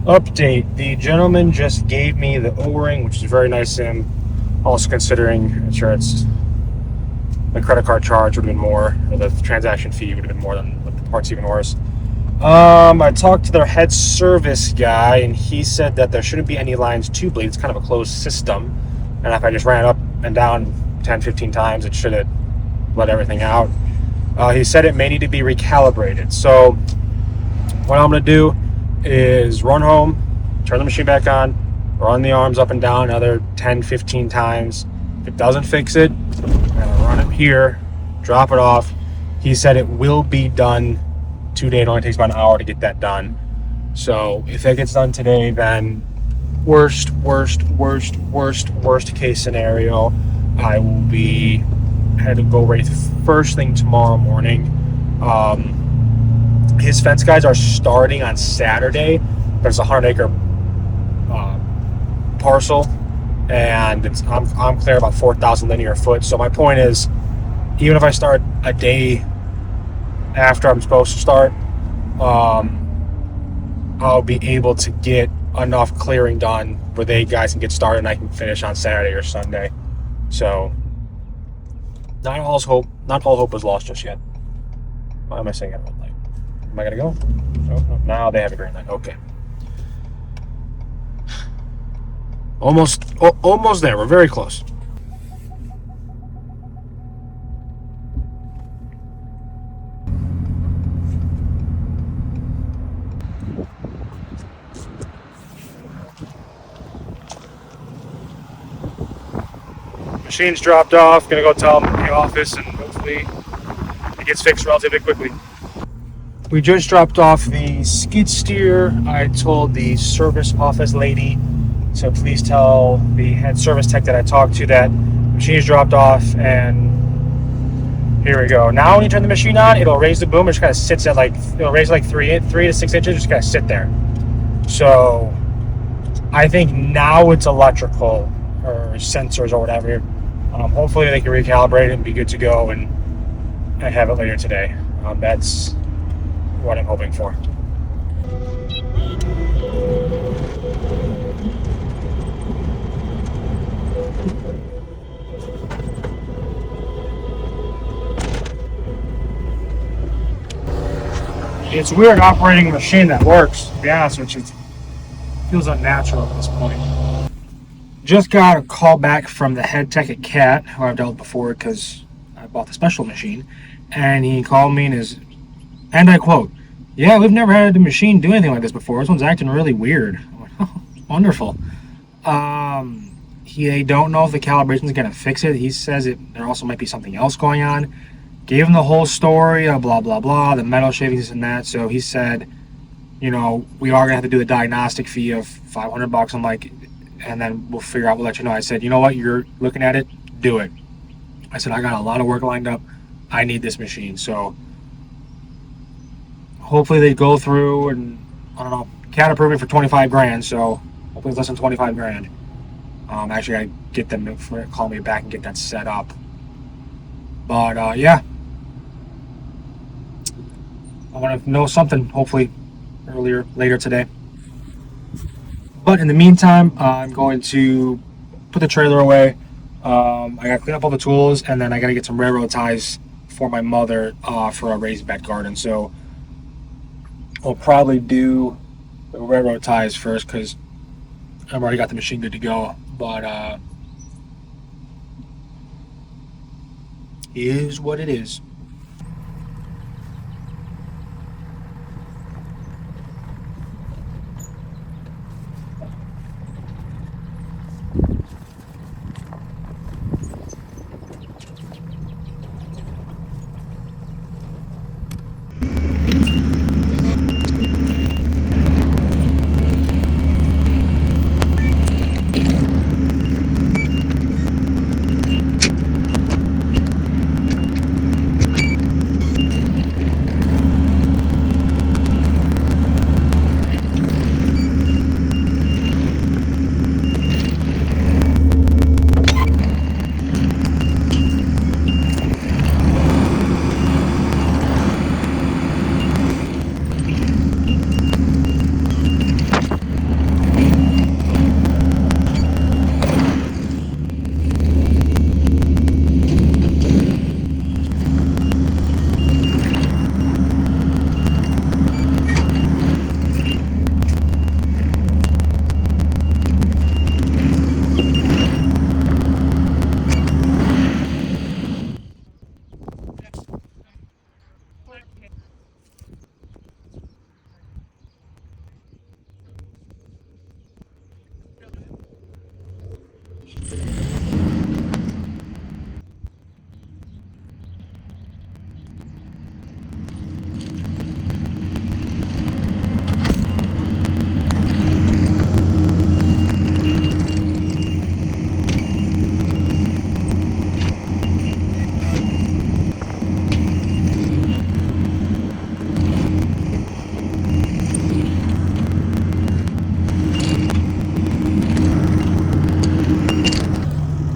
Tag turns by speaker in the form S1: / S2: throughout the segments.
S1: Update. The gentleman just gave me the O-ring, which is very nice of him. Also considering insurance, the credit card charge would have been more, or the transaction fee would have been more than the parts even worse. I talked to their head service guy, and he said that there shouldn't be any lines to bleed. It's kind of a closed system, and if I just ran up and down 10, 15 times, it should have let everything out. He said it may need to be recalibrated. So what I'm going to do is run home, turn the machine back on, run the arms up and down another 10, 15 times. If it doesn't fix it, I'm going to run it here, drop it off. He said it will be done today. It only takes about an hour to get that done. So if that gets done today, then worst case scenario, I will be had to go right first thing tomorrow morning. His fence guys are starting on Saturday, but it's a 100-acre parcel, and I'm clear about 4,000 linear foot. So my point is, even if I start a day after I'm supposed to start, I'll be able to get enough clearing done where they guys can get started and I can finish on Saturday or Sunday. So not all hope was lost just yet. Why am I saying it? Am I gonna go? No, now they have a green light. Okay. Almost there. We're very close. Machine's dropped off. Gonna go tell them at the office, and hopefully it gets fixed relatively quickly. We just dropped off the skid steer. I told the service office lady to please tell the head service tech that I talked to that the machine is dropped off, and here we go. Now when you turn the machine on, it'll raise the boom. It just kind of sits at it'll raise like 3 to 6 inches, just kind of sit there. So I think now it's electrical or sensors or whatever. Hopefully they can recalibrate it and be good to go, and I have it later today. That's what I'm hoping for. It's weird operating a machine that works, to be honest, which feels unnatural at this point. Just got a call back from the head tech at CAT, who I've dealt with before because I bought the special machine, and he called me and I quote, "Yeah, we've never had a machine do anything like this before. This one's acting really weird." I'm like, "Oh, wonderful." They don't know if the calibration is going to fix it. He says there also might be something else going on. Gave him the whole story of blah, blah, blah, the metal shavings and that. So he said, we are going to have to do the diagnostic fee of $500. I'm like, and then we'll let you know. I said, you know what? You're looking at it. Do it. I said, I got a lot of work lined up. I need this machine. So hopefully they go through and, I don't know, CAT approved it for 25 grand. So hopefully it's less than 25 grand. Actually, I get them to call me back and get that set up. But, yeah. I want to know something, hopefully, later today. But in the meantime, I'm going to put the trailer away. I got to clean up all the tools, and then I got to get some railroad ties for my mother for a raised bed garden. So I'll probably do the railroad ties first because I've already got the machine good to go. But is what it is.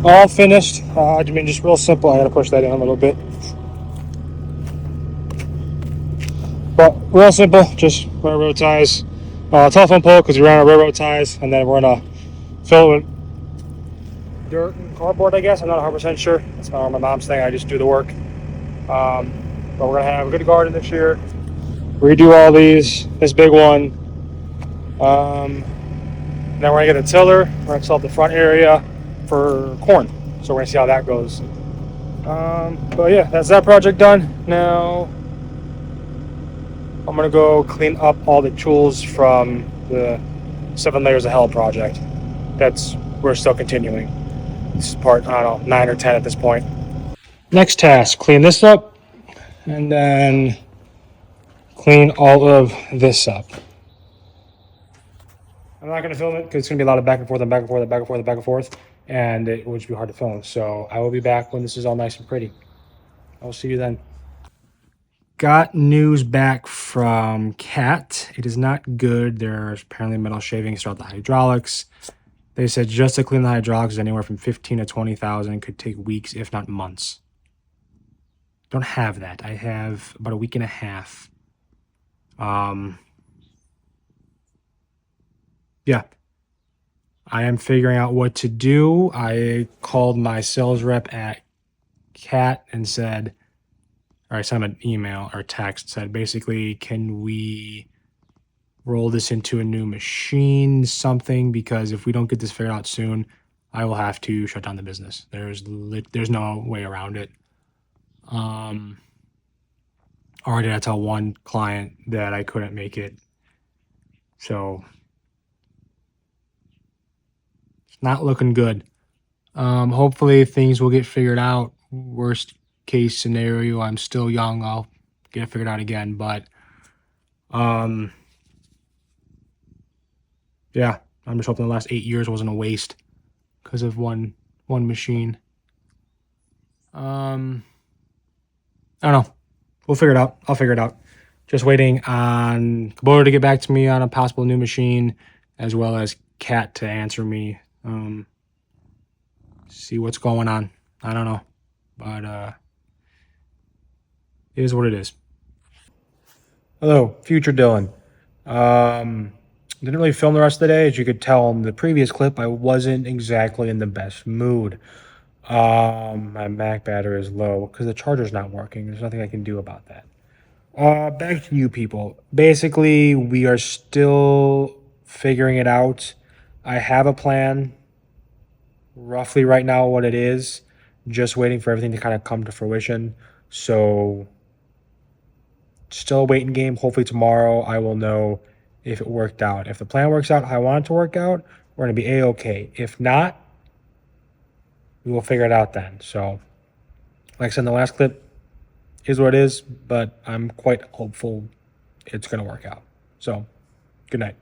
S1: all finished. I mean, just real simple. I gotta push that in a little bit. But real simple, just railroad ties, telephone pole because we ran out of railroad ties, and then we're gonna fill it with dirt and cardboard. I guess I'm not 100% sure. That's my mom's thing. I just do the work. But we're gonna have a good garden this year. Redo all these. This big one. Then we're gonna get a tiller. We're gonna sell up the front area for corn. So we're gonna see how that goes. But yeah, that's that project done. Now I'm gonna go clean up all the tools from the 7 Layers of Hell project. We're still continuing. This is part, I don't know, 9 or 10 at this point. Next task, clean this up and then clean all of this up. I'm not going to film it because it's going to be a lot of back and forth and back and forth and back and forth and back and forth, and it would just be hard to film. So I will be back when this is all nice and pretty. I'll see you then. Got news back from CAT. It is not good. There's apparently metal shavings throughout the hydraulics. They said just to clean the hydraulics is anywhere from 15 to 20,000. Could take weeks, if not months. Don't have that. I have about a week and a half. Yeah. I am figuring out what to do. I called my sales rep at CAT and said, or I sent an email or text, said basically, can we roll this into a new machine, something, because if we don't get this figured out soon, I will have to shut down the business. There's no way around it. Already I tell one client that I couldn't make it. So it's not looking good. Hopefully things will get figured out. Worst case scenario, I'm still young. I'll get it figured out again. But yeah, I'm just hoping the last 8 years wasn't a waste because of one machine. I don't know. We'll figure it out. I'll figure it out. Just waiting on Kubota to get back to me on a possible new machine, as well as Cat to answer me. See what's going on. I don't know, but it is what it is. Hello, future Dylan. Didn't really film the rest of the day. As you could tell in the previous clip, I wasn't exactly in the best mood. My Mac battery is low because the charger's not working. There's nothing I can do about that. Back to you people. Basically, we are still figuring it out. I have a plan roughly right now what it is. Just waiting for everything to kind of come to fruition. So still a waiting game. Hopefully tomorrow I will know if it worked out. If the plan works out how I want it to work out, we're going to be A-okay. If not, we will figure it out then. So, like I said in the last clip, is what it is, but I'm quite hopeful it's going to work out. So, good night.